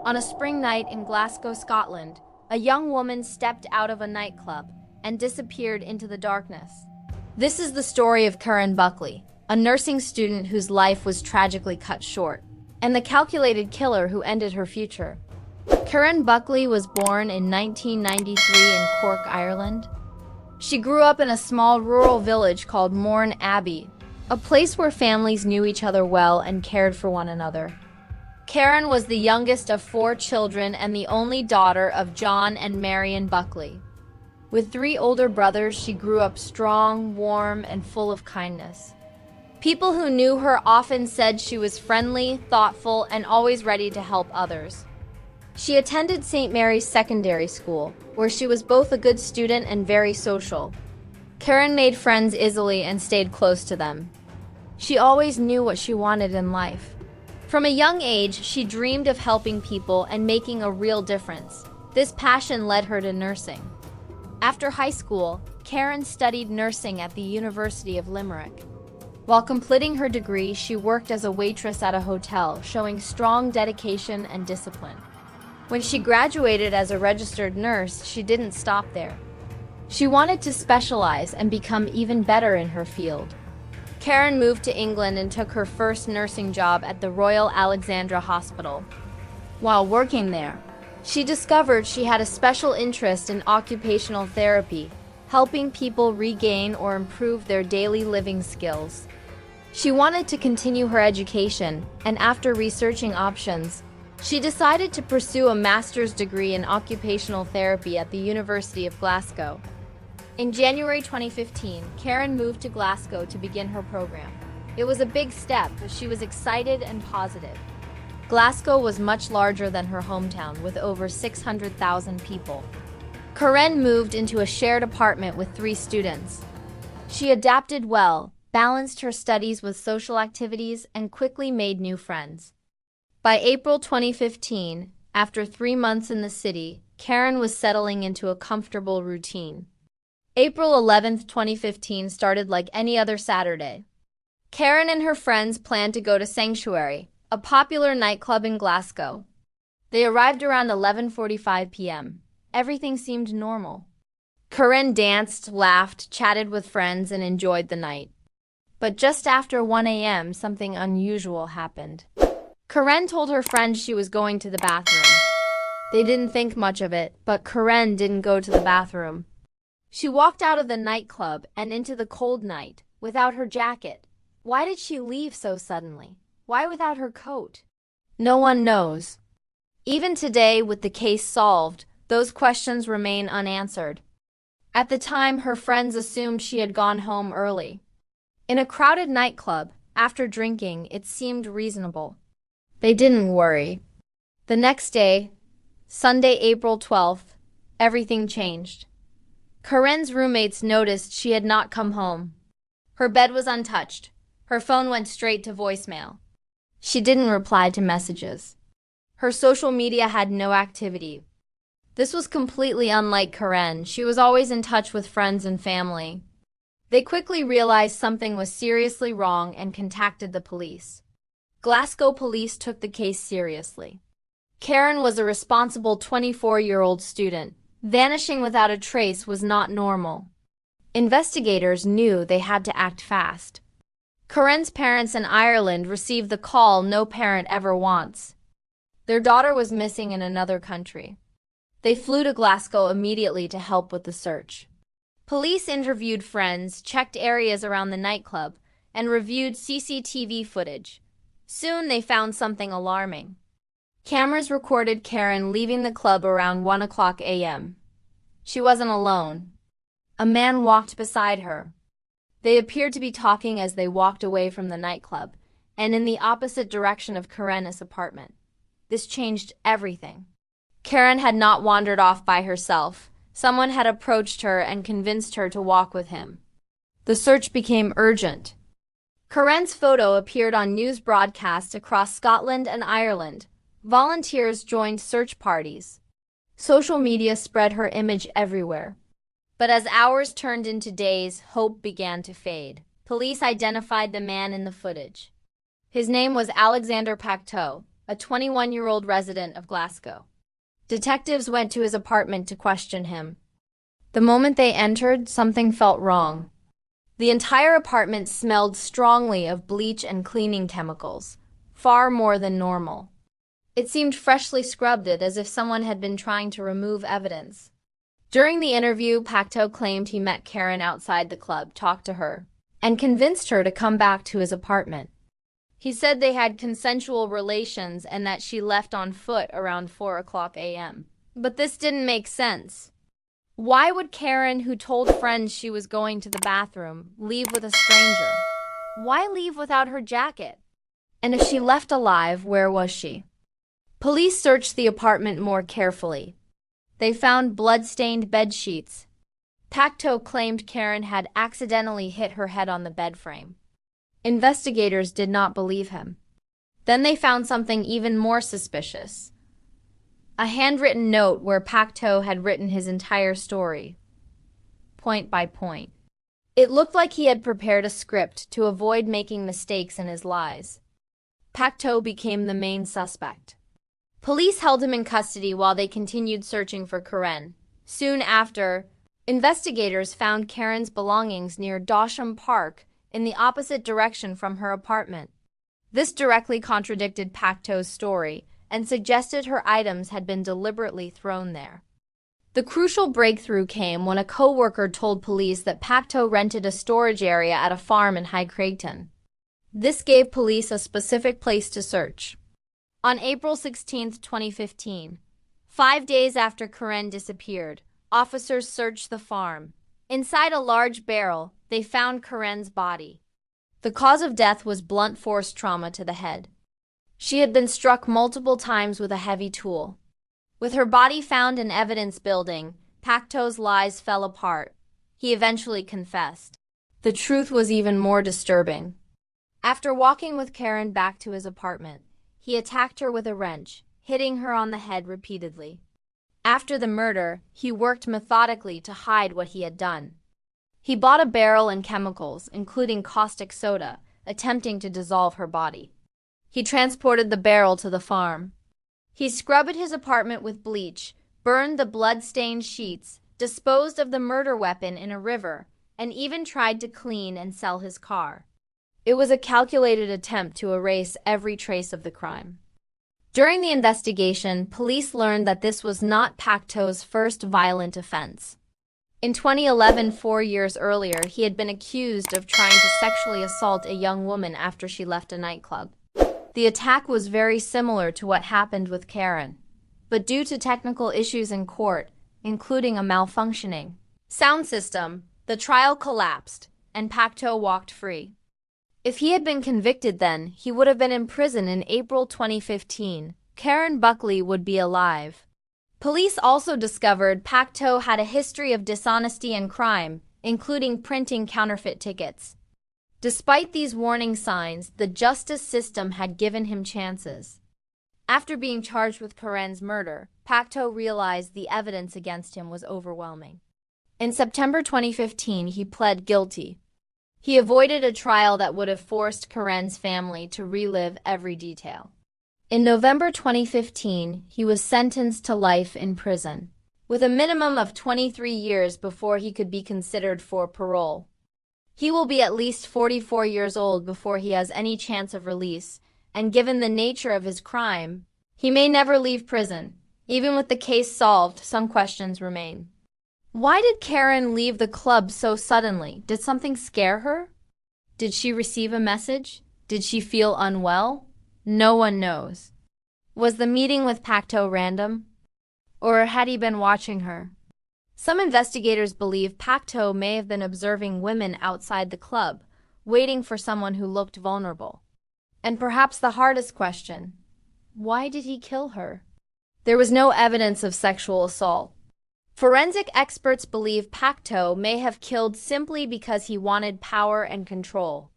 On a spring night in Glasgow, Scotland, a young woman stepped out of a nightclub and disappeared into the darkness. This is the story of Karen Buckley, a nursing student whose life was tragically cut short, and the calculated killer who ended her future. Karen Buckley was born in 1993 in Cork, Ireland. She grew up in a small rural village called Mourne Abbey, a place where families knew each other well and cared for one another. Karen was the youngest of 4 children and the only daughter of John and Marion Buckley. With 3 older brothers, she grew up strong, warm, and full of kindness. People who knew her often said she was friendly, thoughtful, and always ready to help others. She attended St. Mary's Secondary School, where she was both a good student and very social. Karen made friends easily and stayed close to them. She always knew what she wanted in life. From a young age, she dreamed of helping people and making a real difference. This passion led her to nursing. After high school, Karen studied nursing at the University of Limerick. While completing her degree, she worked as a waitress at a hotel, showing strong dedication and discipline. When she graduated as a registered nurse, she didn't stop there. She wanted to specialize and become even better in her field. Karen moved to England and took her first nursing job at the Royal Alexandra Hospital. While working there, she discovered she had a special interest in occupational therapy, helping people regain or improve their daily living skills. She wanted to continue her education, and after researching options, she decided to pursue a master's degree in occupational therapy at the University of Glasgow. In January 2015, Karen moved to Glasgow to begin her program. It was a big step, but she was excited and positive. Glasgow was much larger than her hometown, with over 600,000 people. Karen moved into a shared apartment with 3 students. She adapted well, balanced her studies with social activities, and quickly made new friends. By April 2015, after 3 months in the city, Karen was settling into a comfortable routine. April 11, 2015 started like any other Saturday. Karen and her friends planned to go to Sanctuary, a popular nightclub in Glasgow. They arrived around 11:45 p.m. Everything seemed normal. Karen danced, laughed, chatted with friends, and enjoyed the night. But just after 1 a.m., something unusual happened. Karen told her friends she was going to the bathroom. They didn't think much of it, but Karen didn't go to the bathroom. She walked out of the nightclub and into the cold night without her jacket. Why did she leave so suddenly? Why without her coat? No one knows. Even today, with the case solved, those questions remain unanswered. At the time, her friends assumed she had gone home early. In a crowded nightclub, after drinking, it seemed reasonable. They didn't worry. The next day, Sunday, April 12th, everything changed. Karen's roommates noticed she had not come home. Her bed was untouched. Her phone went straight to voicemail. She didn't reply to messages. Her social media had no activity. This was completely unlike Karen. She was always in touch with friends and family. They quickly realized something was seriously wrong and contacted the police. Glasgow police took the case seriously. Karen was a responsible 24-year-old student. Vanishing without a trace was not normal. Investigators knew they had to act fast. Karen's parents in Ireland received the call no parent ever wants. Their daughter was missing in another country. They flew to Glasgow immediately to help with the search. Police interviewed friends, checked areas around the nightclub, and reviewed CCTV footage. Soon they found something alarming. Cameras recorded Karen leaving the club around 1 o'clock a.m. She wasn't alone. A man walked beside her. They appeared to be talking as they walked away from the nightclub, and in the opposite direction of Karen's apartment. This changed everything. Karen had not wandered off by herself. Someone had approached her and convinced her to walk with him. The search became urgent. Karen's photo appeared on news broadcasts across Scotland and Ireland. Volunteers joined search parties. Social media spread her image everywhere. But as hours turned into days, hope began to fade. Police identified the man in the footage. His name was Alexander Pacteau. a 21-year-old resident of Glasgow. Detectives went to his apartment to question him. The moment they entered, something felt wrong. The entire apartment smelled strongly of bleach and cleaning chemicals, far more than normal. It seemed freshly scrubbed, as if someone had been trying to remove evidence. During the interview, Pacto claimed he met Karen outside the club, talked to her, and convinced her to come back to his apartment. He said they had consensual relations and that she left on foot around 4 a.m. But this didn't make sense. Why would Karen, who told friends she was going to the bathroom, leave with a stranger? Why leave without her jacket? And if she left alive, where was she? Police searched the apartment more carefully. They found blood-stained bed sheets. Pacto claimed Karen had accidentally hit her head on the bed frame. Investigators did not believe him. Then they found something even more suspicious. A handwritten note where Pacto had written his entire story, point by point. It looked like he had prepared a script to avoid making mistakes in his lies. Pacto became the main suspect. Police held him in custody while they continued searching for Karen. Soon after, investigators found Karen's belongings near Dosham Park in the opposite direction from her apartment. This directly contradicted Pacto's story and suggested her items had been deliberately thrown there. The crucial breakthrough came when a co-worker told police that Pacto rented a storage area at a farm in High Craigton. This gave police a specific place to search. On April 16, 2015, 5 days after Karen disappeared, officers searched the farm. Inside a large barrel, they found Karen's body. The cause of death was blunt force trauma to the head. She had been struck multiple times with a heavy tool. With her body found in evidence building, Pacto's lies fell apart. He eventually confessed. The truth was even more disturbing. After walking with Karen back to his apartment, he attacked her with a wrench, hitting her on the head repeatedly. After the murder, he worked methodically to hide what he had done. He bought a barrel and chemicals, including caustic soda, attempting to dissolve her body. He transported the barrel to the farm. He scrubbed his apartment with bleach, burned the blood-stained sheets, disposed of the murder weapon in a river, and even tried to clean and sell his car. It was a calculated attempt to erase every trace of the crime. During the investigation, police learned that this was not Pacto's first violent offense. In 2011, 4 years earlier, he had been accused of trying to sexually assault a young woman after she left a nightclub. The attack was very similar to what happened with Karen, but due to technical issues in court, including a malfunctioning sound system, the trial collapsed, and Pacto walked free. If he had been convicted then, he would have been in prison in April 2015. Karen Buckley would be alive. Police also discovered Pacto had a history of dishonesty and crime, including printing counterfeit tickets. Despite these warning signs, the justice system had given him chances. After being charged with Karen's murder, Pacto realized the evidence against him was overwhelming. In September 2015, he pled guilty. He avoided a trial that would have forced Karen's family to relive every detail. In November 2015, he was sentenced to life in prison, with a minimum of 23 years before he could be considered for parole. He will be at least 44 years old before he has any chance of release, and given the nature of his crime, he may never leave prison. Even with the case solved, some questions remain. Why did Karen leave the club so suddenly? Did something scare her? Did she receive a message? Did she feel unwell? No one knows. Was the meeting with Pacto random? Or had he been watching her? Some investigators believe Pacto may have been observing women outside the club, waiting for someone who looked vulnerable. And perhaps the hardest question, why did he kill her? There was no evidence of sexual assault. Forensic experts believe Pacto may have killed simply because he wanted power and control.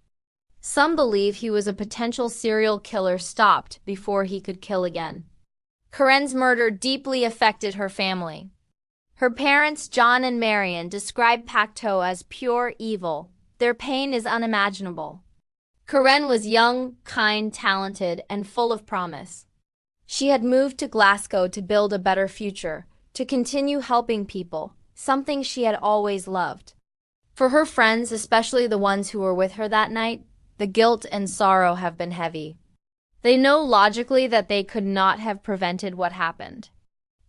Some believe he was a potential serial killer stopped before he could kill again. Karen's murder deeply affected her family. Her parents, John and Marion, described Pacto as pure evil. Their pain is unimaginable. Karen was young, kind, talented, and full of promise. She had moved to Glasgow to build a better future, to continue helping people, something she had always loved. For her friends, especially the ones who were with her that night, the guilt and sorrow have been heavy. They know logically that they could not have prevented what happened.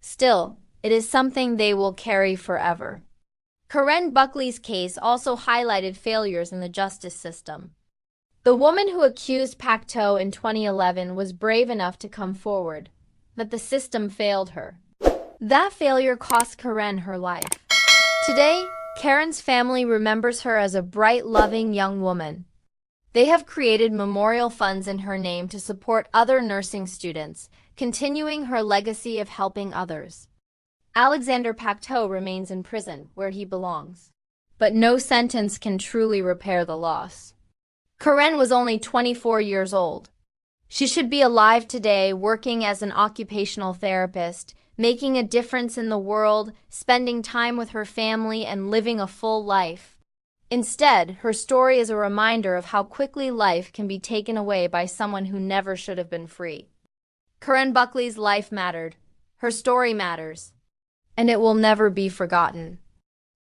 Still, it is something they will carry forever. Karen Buckley's case also highlighted failures in the justice system. The woman who accused Pacto in 2011 was brave enough to come forward, but the system failed her. That failure cost Karen her life. Today, Karen's family remembers her as a bright, loving young woman. They have created memorial funds in her name to support other nursing students, continuing her legacy of helping others. Alexander Pacto remains in prison, where he belongs. But no sentence can truly repair the loss. Karen was only 24 years old. She should be alive today, working as an occupational therapist, making a difference in the world, spending time with her family, and living a full life. Instead, her story is a reminder of how quickly life can be taken away by someone who never should have been free. Karen Buckley's life mattered. Her story matters. And it will never be forgotten.